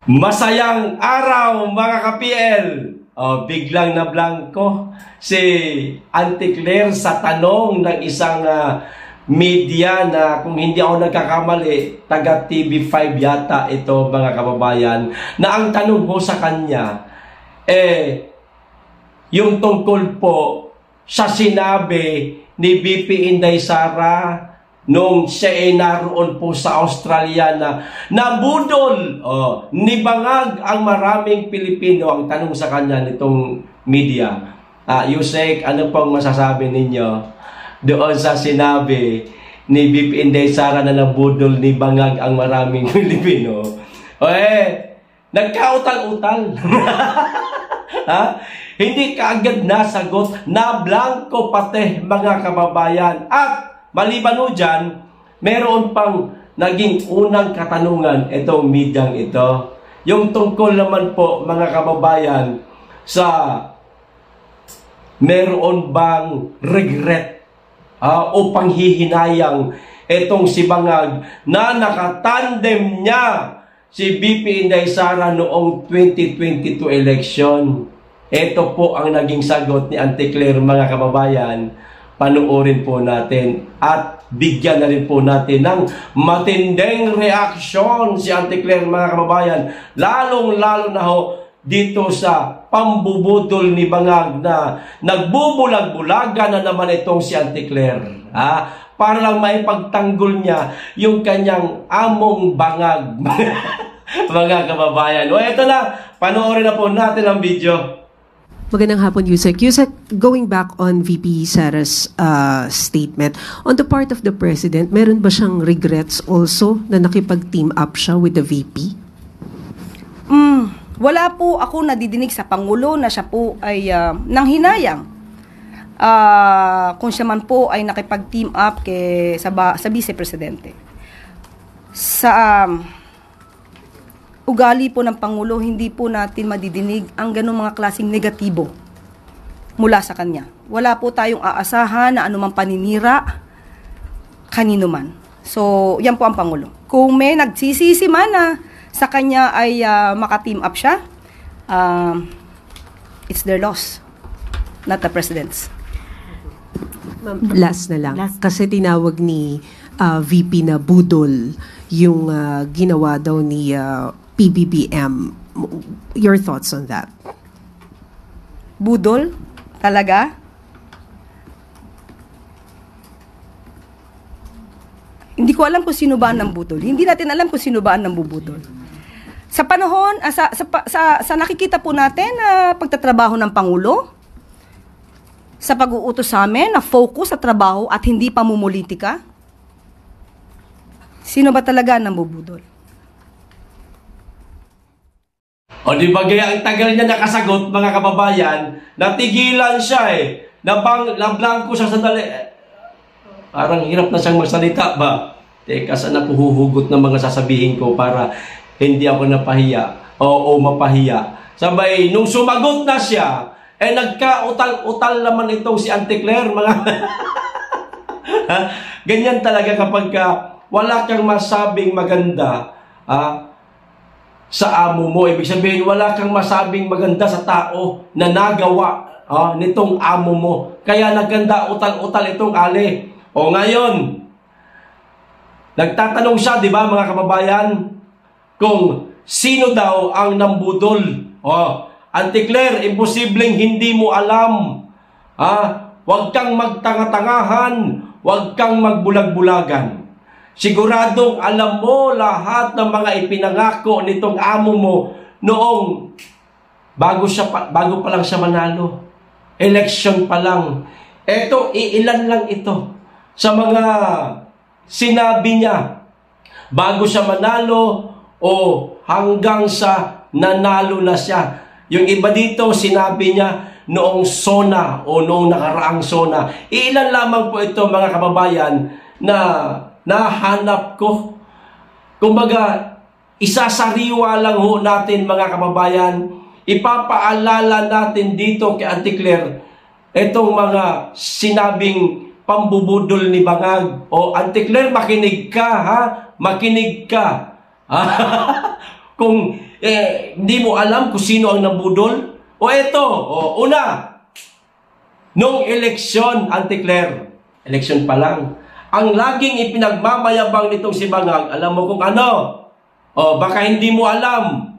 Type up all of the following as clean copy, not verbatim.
Masayang araw mga ka-PL! Biglang na blanco si Auntie Claire sa tanong ng isang media na kung hindi ako nagkakamali, taga TV5 yata ito mga kababayan, na ang tanong ko sa kanya, yung tungkol po sa sinabi ni VP Inday Sara nung siya ay naroon po sa Australia na nabudol, nibangag ang maraming Pilipino. Ang tanong sa kanya nitong media, Yusek, ano pong masasabi ninyo doon sa sinabi ni VP Inday Sara na nabudol, nibangag ang maraming Pilipino? Nagkautal-utal. Hindi kaagad nasagot, na blanco pati mga kababayan. At maliban o dyan, meron pang naging unang katanungan itong medyang ito. Yung tungkol naman po mga kababayan sa meron bang regret o panghihinayang itong si Bangag na nakatandem niya si VP Inday Sara noong 2022 election. Ito po ang naging sagot ni Auntie Claire mga kababayan. Panuorin po natin at bigyan na rin po natin ng matinding reaksyon si Auntie Claire mga kababayan. Lalong-lalo na ho dito sa pambubudol ni Bangag na nagbubulag-bulaga na naman itong si Auntie Claire. Para lang maipagtanggol niya yung kanyang among Bangag. Mga kababayan. Ito na, panoorin na po natin ang video. Magandang hapon, Yusek. Yusek, going back on VP Sara's statement, on the part of the President, meron ba siyang regrets also na nakipag-team up siya with the VP? Wala po ako nadidinig sa Pangulo na siya po ay nanghinayang. Kung siya man po ay nakipag-team up sa Vice Presidente. Sa ugali po ng Pangulo, hindi po natin madidinig ang ganung mga klaseng negatibo mula sa kanya. Wala po tayong aasahan na anumang paninira kanino man. So, yan po ang Pangulo. Kung may nagsisisi man na sa kanya ay maka-team up siya, it's their loss, not the President's. Last na lang. Kasi tinawag ni VP na budol yung ginawa daw ni PBBM. Your thoughts on that? Budol? Talaga? Hindi ko alam kung sino ba ang nambudol. Hindi natin alam kung sino ba ang nambubudol. Sa panahon, sa nakikita po natin na pagtatrabaho ng Pangulo, sa pag-uutos sa amin na focus sa trabaho at hindi pamumulitika, sino ba talaga ang nambubudol? Di ba gaya ang tagal niya nakasagot mga kababayan, natigilan siya nablanko siya sandali. Parang hirap na siyang magsalita ba? Teka, saan ako huhugot ng mga sasabihin ko para hindi ako napahiya o mapahiya. Sabay, nung sumagot na siya, nagka-utal-utal naman itong si Auntie Claire, mga ganyan talaga kapag wala kang masabing maganda sa amo mo. Ibig sabihin, wala kang masabing maganda sa tao na nagawa nitong amo mo. Kaya naganda utal-utal itong ali. Ngayon, nagtatanong siya, di ba mga kababayan, kung sino daw ang nambudol. Auntie Claire, imposibleng hindi mo alam. Huwag kang magtanga-tangahan, huwag kang magbulag-bulagan. Siguradong alam mo lahat ng mga ipinangako nitong amo mo noong bago pa lang siya manalo. Election pa lang. Ilan lang ito sa mga sinabi niya bago siya manalo o hanggang sa nanalo na siya. Yung iba dito sinabi niya noong SONA o noong nakaraang SONA. Ilan lamang po ito mga kababayan na nahanap ko. Kumbaga, isasariwa lang ho natin mga kababayan. Ipapaalala natin dito kay Auntie Claire itong mga sinabing pambubudol ni Bangag. Auntie Claire, makinig ka, ha? Makinig ka. Kung hindi mo alam kung sino ang nambudol? O eto, una, nung eleksyon, Auntie Claire, eleksyon pa lang, ang laging ipinagmamayabang nitong si Bangag, alam mo kung ano? Baka hindi mo alam.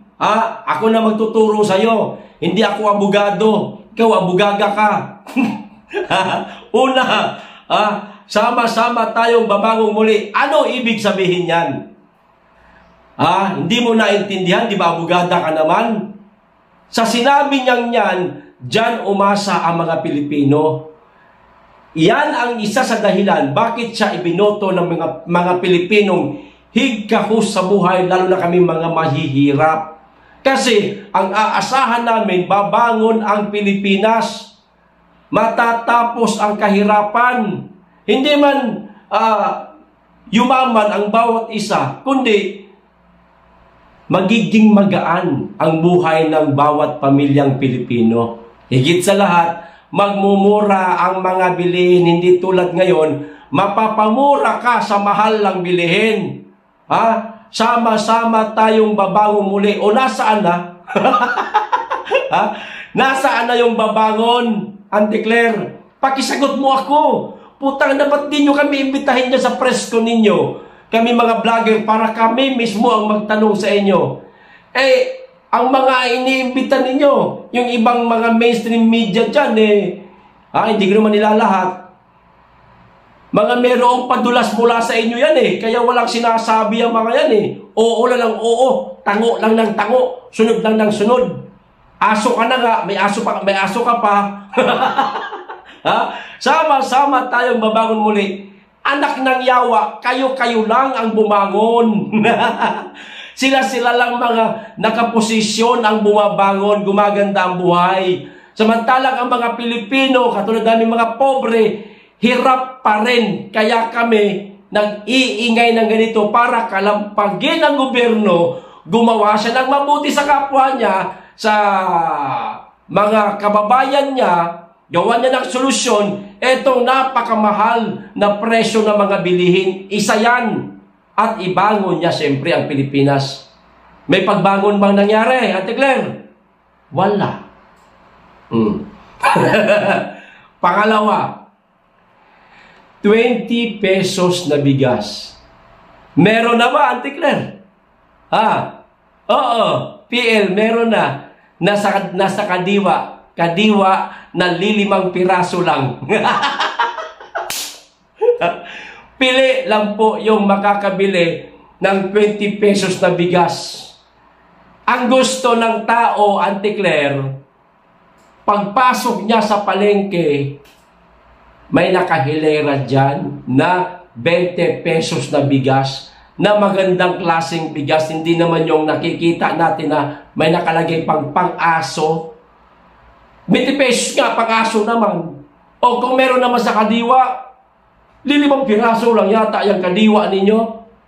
Ako na magtuturo sa'yo. Hindi ako abogado. Ikaw, abogaga ka. Una, sama-sama tayong babangong muli. Ano ibig sabihin yan? Hindi mo naintindihan, di ba abogada ka naman? Sa sinabi niyang yan, diyan umasa ang mga Pilipino. Yan ang isa sa dahilan bakit siya ibinoto ng mga Pilipinong higkahus sa buhay, lalo na kami mga mahihirap. Kasi ang aasahan namin, babangon ang Pilipinas. Matatapos ang kahirapan. Hindi man yumaman ang bawat isa, kundi magiging magaan ang buhay ng bawat pamilyang Pilipino. Higit sa lahat, magmumura ang mga bilihin, hindi tulad ngayon, mapapamura ka sa mahal ng bilihin. Sama-sama tayong babangon muli. O nasaan na? Nasaan na yung babangon? Auntie Claire, pakisagot mo ako. Putang, dapat din nyo kami imbitahin niya sa presko ninyo. Kami mga vlogger, para kami mismo ang magtanong sa inyo. Ang mga iniimbita ninyo, yung ibang mga mainstream media dyan, hindi ko naman nila lahat. Mga merong padulas mula sa inyo yan kaya walang sinasabi ang mga yan Oo lang ng oo, tango lang ng tango, sunod lang ng sunod. Aso ka na nga, may aso ka pa. Sama-sama tayong babangon muli. Anak ng yawa, kayo-kayo lang ang bumangon. Sila-sila lang mga nakaposisyon ang bumabangon, gumaganda ang buhay. Samantalang ang mga Pilipino, katulad namin mga pobre, hirap pa rin. Kaya kami nag-iingay ng ganito para kalampagin ang gobyerno, gumawa siya ng mabuti sa kapwa niya, sa mga kababayan niya, gawa niya ng solusyon. Etong napakamahal na presyo ng mga bilihin, isa yan. At ibangon niya siyempre ang Pilipinas. May pagbangon bang nangyari, Ate Claire? Wala. Pangalawa, 20 pesos na bigas. Meron na ba, Ate Claire? Oo, PL, meron na. Nasa kadiwa na 5 piraso lang. Pili lang po yung makakabili ng 20 pesos na bigas. Ang gusto ng tao, Auntie Claire, pagpasok niya sa palengke, may nakahilera dyan na 20 pesos na bigas, na magandang klaseng bigas, hindi naman yung nakikita natin na may nakalagay pang-aso. 20 pesos nga, pang-aso naman. O kung meron naman sa kadiwa, 5 piraso lang yata yung kadiwa ninyo.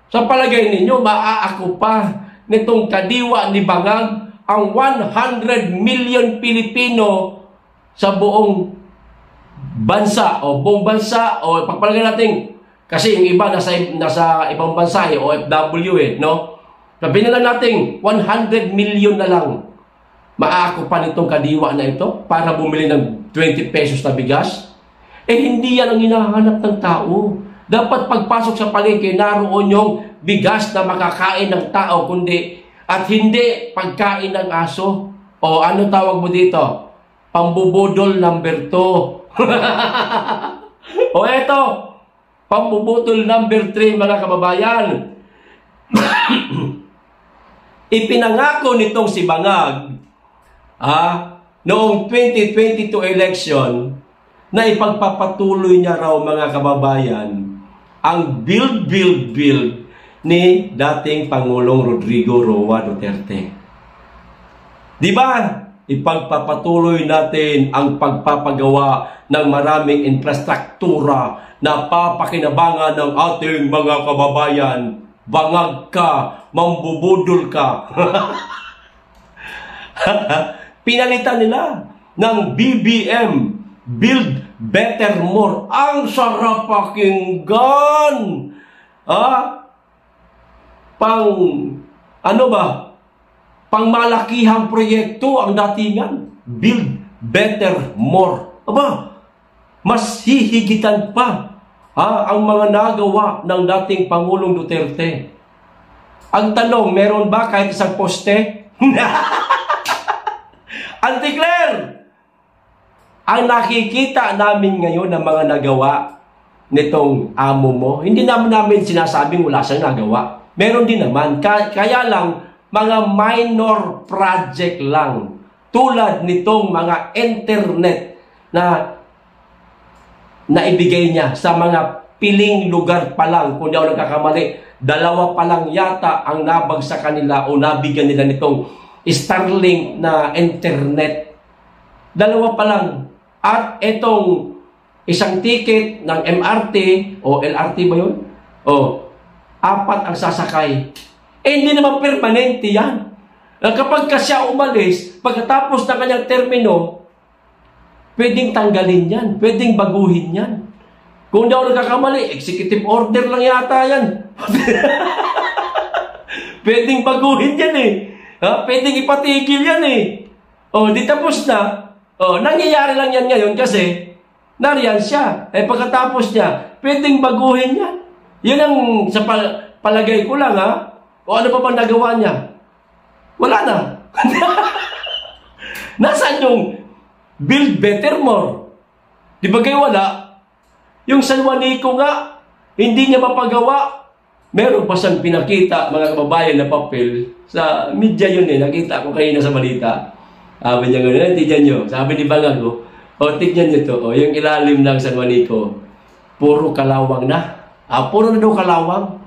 Sa palagay ninyo, maaako pa nitong kadiwa ni Bangag ang 100 million Pilipino sa buong bansa o buong bansa o pagpalagay natin kasi yung iba nasa ibang bansa OFW no? Sabihin na lang natin 100 million na lang. Maaako pa nitong kadiwa na ito para bumili ng 20 pesos na bigas? Hindi yan ang hinahanap ng tao. Dapat pagpasok sa palengke, naroon yung bigas na makakain ng tao, at hindi pagkain ng aso. O ano tawag mo dito? Pambubudol number 2. O eto, pambubudol number 3, mga kababayan. Ipinangako nitong si Bangag, noong 2022 election, na ipagpapatuloy niya raw, mga kababayan, ang build ni dating Pangulong Rodrigo Roa Duterte. Di ba? Ipagpapatuloy natin ang pagpapagawa ng maraming infrastruktura na papakinabangan ng ating mga kababayan. Bangag ka, mambubudol ka. Pinalitan nila ng BBM, Build Better More. Ang sarap pakinggan. pangmalakihang proyekto ang datingan. Build better, more. Aba, mas hihigitan pa ang mga nagawa ng dating Pangulong Duterte. Ang tanong, meron ba kahit isang poste? Auntie Claire, ang nakikita namin ngayon ng mga nagawa nitong amo mo, hindi namin sinasabing wala siyang nagawa. Meron din naman. Kaya lang, mga minor project lang. Tulad nitong mga internet na naibigay niya sa mga piling lugar pa lang. Kung di ako nagkakamali, 2 pa lang yata ang nabag sa kanila o nabigyan nila nitong Starlink na internet. 2 pa lang. At itong isang ticket ng MRT o LRT ba yun? O, 4 ang sasakay. Hindi naman permanente yan. Kapag siya umalis, pagkatapos ng kanyang termino, pwedeng tanggalin yan. Pwedeng baguhin yan. Kung di ako nagkakamali, executive order lang yata yan. Pwedeng baguhin yan eh. Pwedeng ipatigil yan eh. O, di tapos na. O, nangyayari lang yan ngayon kasi nariyan siya. Pagkatapos niya, pwedeng baguhin yan. Yun ang sa palagay ko lang O ano pa bang nagawa niya? Wala na. Nasaan yung build better more? Di ba kayo wala? Yung San Juanico nga, hindi niya mapagawa. Meron pa siyang pinakita, mga kababayan na papel. Sa media yun nakita ko kayo na sa balita. Sabi niya gano'n, tignan nyo. Sabi ni Bangago, tignan nyo to. Yung ilalim ng San Juanico, puro kalawang na. Puro na daw kalawang.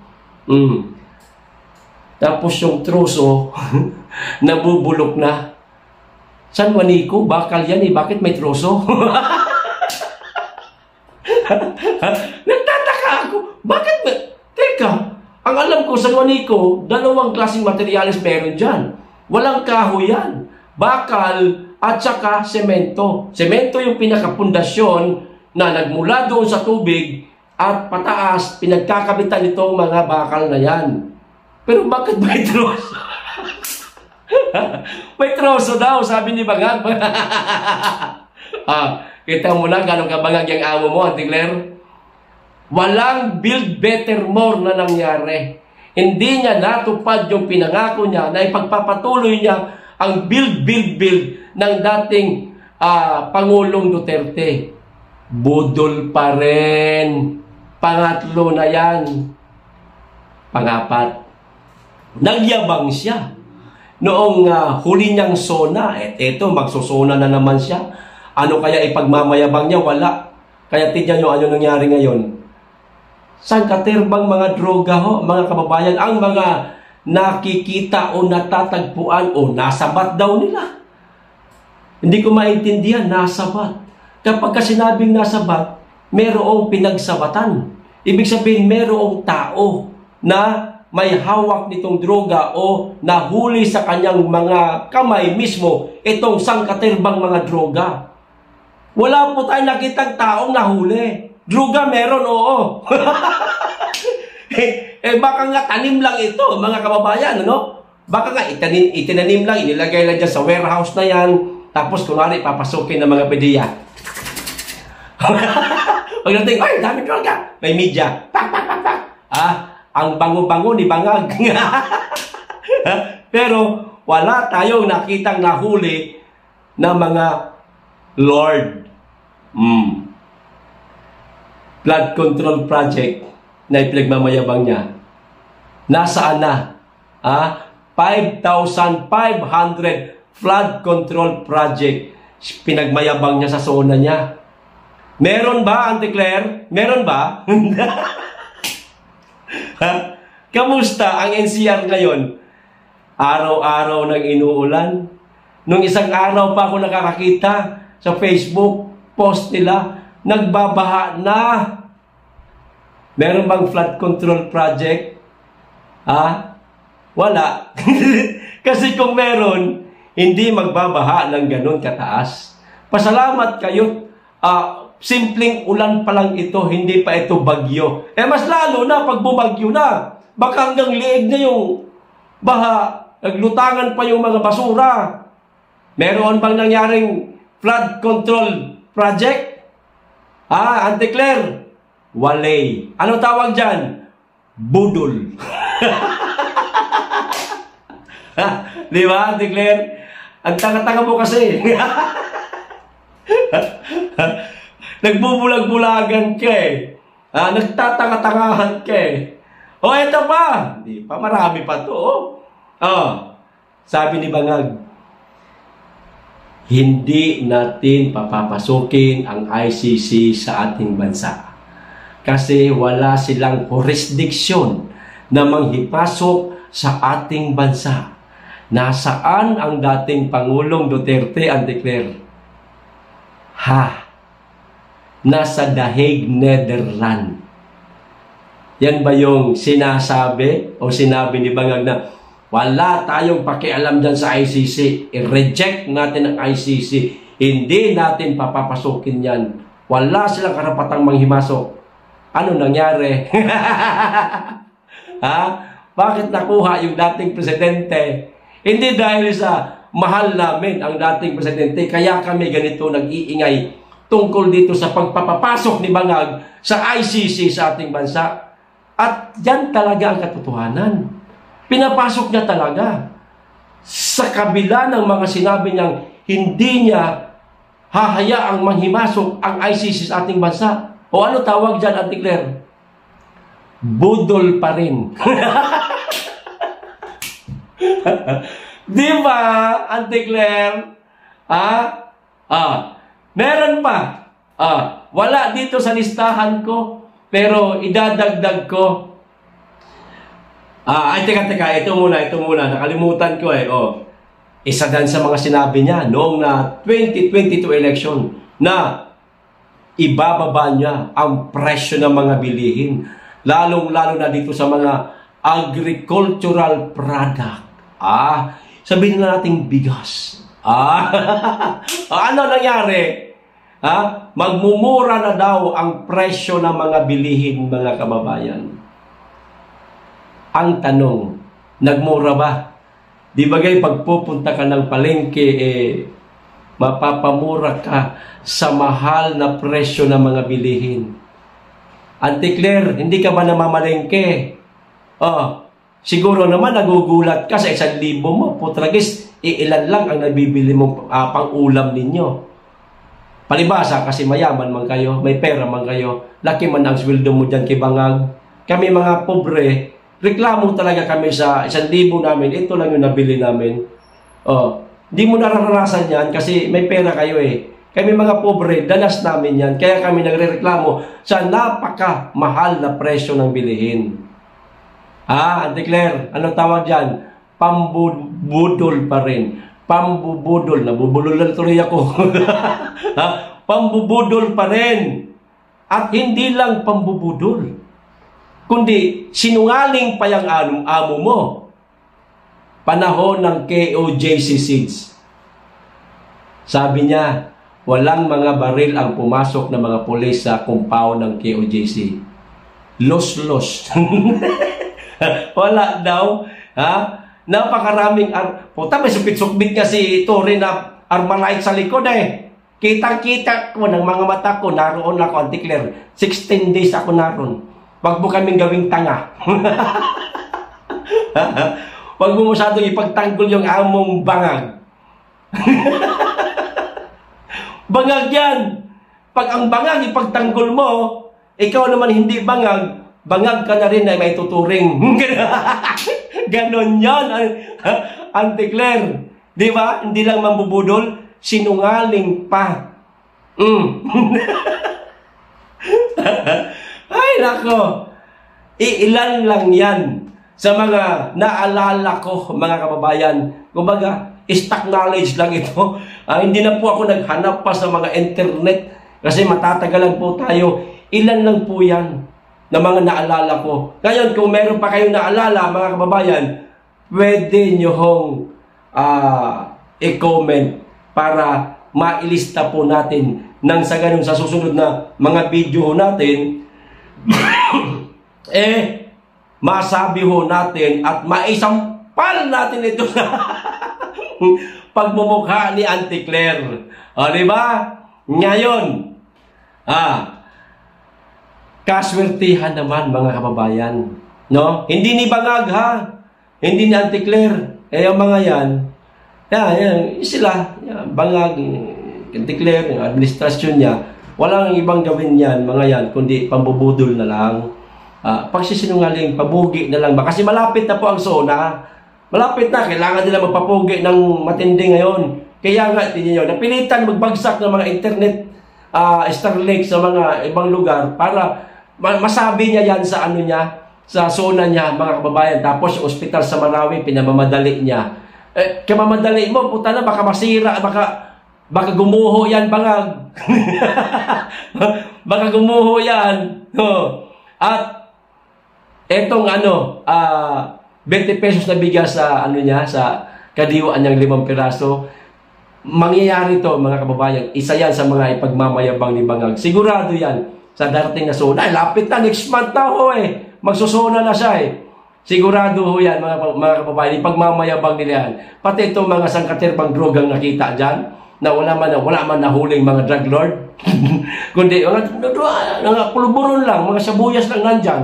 Tapos yung troso, nabubulok na. San Juanico, bakal yan Bakit may troso? Nagtataka ako. Bakit ba? Teka, ang alam ko, San Juanico, 2 klaseng materyales meron dyan. Walang kahoy yan. Bakal at saka semento. Semento yung pinakapundasyon na nagmula doon sa tubig at pataas, pinagkakabitan itong mga bakal na yan. Pero bakit may troso? May troso daw, sabi ni Bangag. Kita mo na gano'ng kabangag yung amo mo, Auntie Claire. Walang build better more na nangyari. Hindi niya natupad yung pinangako niya na ipagpapatuloy niya ang build ng dating Pangulong Duterte. Budol pa rin. Pangatlo na yan. Pangapat. Nagyabang siya. Noong huli niyang sona, eto, magsusona na naman siya. Ano kaya ipagmamayabang niya? Wala. Kaya tignan nyo ano nangyari ngayon. Sangkaterbang mga droga mga kababayan, ang mga nakikita o natatagpuan o nasabat daw nila. Hindi ko maintindihan, nasabat. Kapag sinabing nasabat, merong pinagsabatan. Ibig sabihin, merong tao na may hawak nitong droga o nahuli sa kanyang mga kamay mismo itong sangkaterbang mga droga. Wala po tayong nakitang taong nahuli. Droga meron, oo. Baka nga tanim lang ito, mga kababayan, ano? Baka nga itinanim lang, inilagay lang dyan sa warehouse na yan, tapos kunwari papasukin ng mga pediya. Pagdating, ay, dami droga. May media. Pak, pak, pak, pak. Ang bango-bango ni Bangag. Pero wala tayong nakitang nahuli na mga Lord. Flood control project na ipinagmamayabang niya. Nasaan na? 5,500 flood control project pinagmayabang niya sa zona niya. Meron ba, Auntie Claire? Meron ba? Kamusta ang NCR ngayon? Araw-araw nang inuulan. Nung isang araw pa ako nakakakita sa Facebook post nila, nagbabaha na. Meron bang flood control project? Wala. Kasi kung meron, hindi magbabaha ng ganun kataas. Pasalamat kayo. Simpleng ulan pa lang ito, hindi pa ito bagyo. Mas lalo na pag bumagyo na. Baka hanggang liig na yung baha. naglutangan pa yung mga basura. Meron bang nangyaring flood control project? Auntie Claire? Walay. Ano tawag dyan? Budol. Di ba, Auntie Claire? Ang tanga-tanga mo kasi. Nagbubulag-bulagan ka eh. Nagtatanga-tangahan ka eh. O, ito pa. Hindi pa, marami pa to. Sabi ni Bangag, hindi natin papapasukin ang ICC sa ating bansa. Kasi wala silang jurisdiksyon na manghipasok sa ating bansa. Nasaan ang dating Pangulong Duterte, Auntie Claire? Nasa The Hague, Netherlands. Yan ba yung sinasabi o sinabi ni Bangag na wala tayong pakialam dyan sa ICC. I-reject natin ang ICC. Hindi natin papapasukin yan. Wala silang karapatang manghimasok. Ano nangyari? Bakit nakuha yung dating presidente? Hindi dahil sa mahal namin ang dating presidente. Kaya kami ganito nag-iingay tungkol dito sa pagpapapasok ni Bangag sa ICC sa ating bansa. At yan talaga ang katotohanan. Pinapasok niya talaga. Sa kabila ng mga sinabi niyang hindi niya hahayaang manghimasok ang ICC sa ating bansa. O ano tawag dyan, Auntie Claire? Budol pa rin. Di ba, Auntie Claire? Meron pa. Wala dito sa listahan ko. Pero idadagdag ko. Teka, ito muna. Nakalimutan ko eh. Isa dan sa mga sinabi niya noong na 2022 election na ibababa niya ang presyo ng mga bilihin. Lalong-lalo na dito sa mga agricultural product. Sabihin na nating bigas. Ano nangyari? Magmumura na daw ang presyo ng mga bilihin, mga kababayan. Ang tanong, nagmura ba? Di bagay pagpupunta ka ng palengke, mapapamura ka sa mahal na presyo ng mga bilihin. Auntie Claire, hindi ka ba namamalengke? Siguro naman nagugulat ka sa 1,000 mo. Putragis, ilan lang ang nabibili mong pang-ulam ninyo. Palibasa kasi mayaman man kayo, may pera man kayo, laki man ang sweldo mo dyan kay Bangag. Kami mga pobre, reklamo talaga kami sa 1,000 namin, ito lang yung nabili namin. Di mo nararanasan yan kasi may pera kayo eh. Kami mga pobre, danas namin yan. Kaya kami nagrereklamo sa napaka-mahal na presyo ng bilihin. Auntie Claire, anong tawag dyan? Pambubudol pa rin. Pambubudol. Nabubulol na tuloy ako. Pambubudol pa rin. At hindi lang pambubudol, kundi sinungaling pa yung amo mo. Panahon ng KOJC Seeds. Sabi niya, walang mga baril ang pumasok ng mga pulis sa compound ng KOJC. Los. Wala daw. Napakaraming puta, may supit-supit nga si Torre na Armalite sa likod eh. Kitang-kita ko ng mga mata ko, naroon ako, Auntie Claire. 16 days ako naroon. Wag mo kaming gawing tanga. Wag mo masyadong ipagtanggol yung among Bangag. Bangag yan. Pag ang Bangag ipagtanggol mo, ikaw naman hindi Bangag, Bangag ka na rin ay may tuturing. Ganon yan, Auntie Claire. Di ba? Hindi lang mambubudol, sinungaling pa. Ay, nako. Ilan lang yan sa mga naalala ko, mga kababayan. Kumbaga, stock knowledge lang ito. Hindi na po ako naghanap pa sa mga internet kasi matatagalan po tayo. Ilan lang po yan na mga naalala ko. Ngayon, kung meron pa kayong naalala, mga kababayan, pwede nyo hong i-comment para mailista po natin nang sa ganun sa susunod na mga video natin masabi ho natin at maisampal palitan natin ito na pagmumukha ni Auntie Claire. O, di ba? Ngayon, kaswertihan naman mga kababayan. No? Hindi ni Bangag ha. Hindi ni Auntie Claire. Yung mga yan, sila, Bangag, Auntie Claire, yung administrasyon niya, walang ibang gawin yan, mga yan, kundi pambubudol na lang. Pagsisinungaling, pabugi na lang. Kasi malapit na po ang SONA. Malapit na, kailangan nila magpapugi ng matindi ngayon. Kaya nga, tingnan nyo, napilitan magbagsak ng mga internet Starlink sa mga ibang lugar para masabi niya yan sa ano niya, sa SONA niya, mga kababayan. Tapos yung ospital sa Marawi, pinamamadali niya. Kamamadali mo, puta na, baka masira, baka gumuho yan, Bangag. Baka gumuho yan. No. At etong 20 pesos na bigas sa sa kadiwaan niyang 5 piraso, mangyayari to mga kababayan. Isa yan sa mga ipagmamayabang ni Bangag. Sigurado yan sa darating na SONA. Lapit na, next month na ho magsusona na siya Sigurado ho yan mga kababayan. Ipagmamayabang nila yan. Pati itong mga sangkaterbang drogang nakita dyan, na wala man nahuling mga drug lord. Kundi mga pulburon lang, mga sabuyas lang nandyan.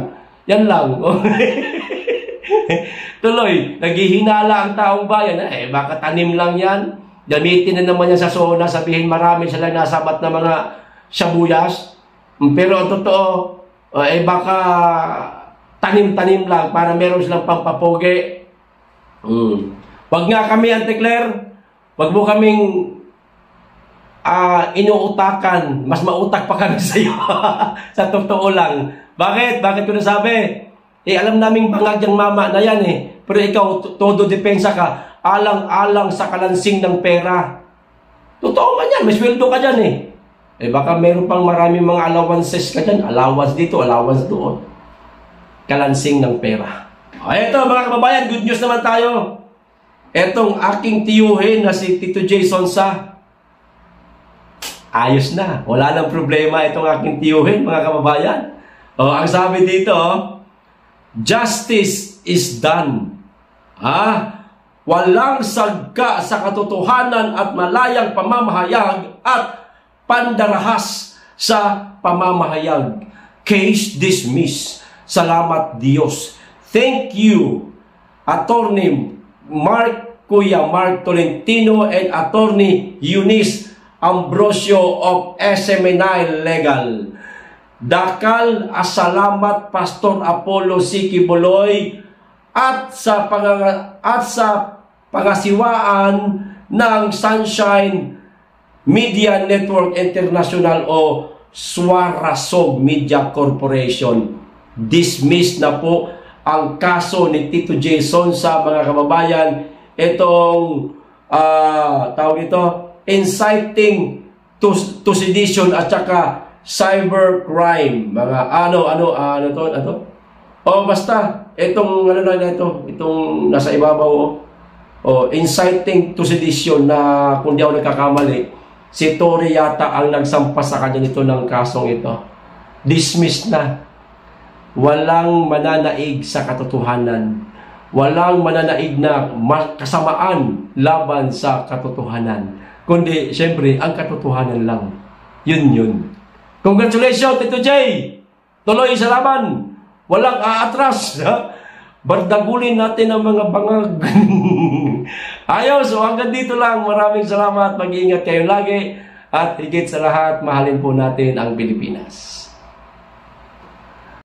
Yan lang. Tuloy, naghihinala ang taong bayan. Baka tanim lang yan. Gamitin na naman yan sa SONA. Sabihin marami sila nasabat na mga sabuyas. Pero ang totoo, baka tanim-tanim lang para meron silang pampapogi. Wag nga kami, Auntie Claire. Wag mo kaming inuutakan. Mas mautak pa kami sa iyo. Sa totoo lang. Bakit? Bakit ko nasabi? Alam naming Bangag yung mama na yan Pero ikaw, todo depensa ka. Alang-alang sa kalansing ng pera. Totoo man yan. May sweldo ka dyan baka meron pang maraming mga allowances ka dyan. Allowance dito, allowance doon. Kalansing ng pera. Eto mga kababayan, good news naman tayo. Etong aking tiyuhin na si Tito J. Sonsa. Ayos na. Wala nang problema itong aking tiyuhin, mga kababayan. Ang sabi dito, justice is done. Walang sagka sa katotohanan at malayang pamamahayag at pandarahas sa pamamahayag. Case dismissed. Salamat Diyos. Thank you, Attorney Kuya Mark Tolentino and Attorney Eunice Ambrosio of SMNI Legal. Dakal asalamat Pastor Apollo Siki Boloy at sa pangasiwaan ng Sunshine Media Network International o Swarasog Media Corporation. Dismissed na po ang kaso ni Tito J. Sonsa, mga kababayan. Itong tawag ito, inciting to sedition at saka cybercrime, mga basta itong itong nasa ibabaw inciting to sedition na kung di ako nagkakamali, si Tory yata ang nagsampa sa kanya nito ng kasong ito. Dismissed na. Walang mananaig sa katotohanan. Walang mananaig na kasamaan laban sa katotohanan. Kundi, syempre, ang katotohanan lang. Yun. Congratulations, Tito J! Tuloy sa laban. Walang aatras. Bardagulin natin ang mga Bangag. Ayos, so hanggang dito lang. Maraming salamat. Mag-iingat kayo lagi. At higit sa lahat, mahalin po natin ang Pilipinas.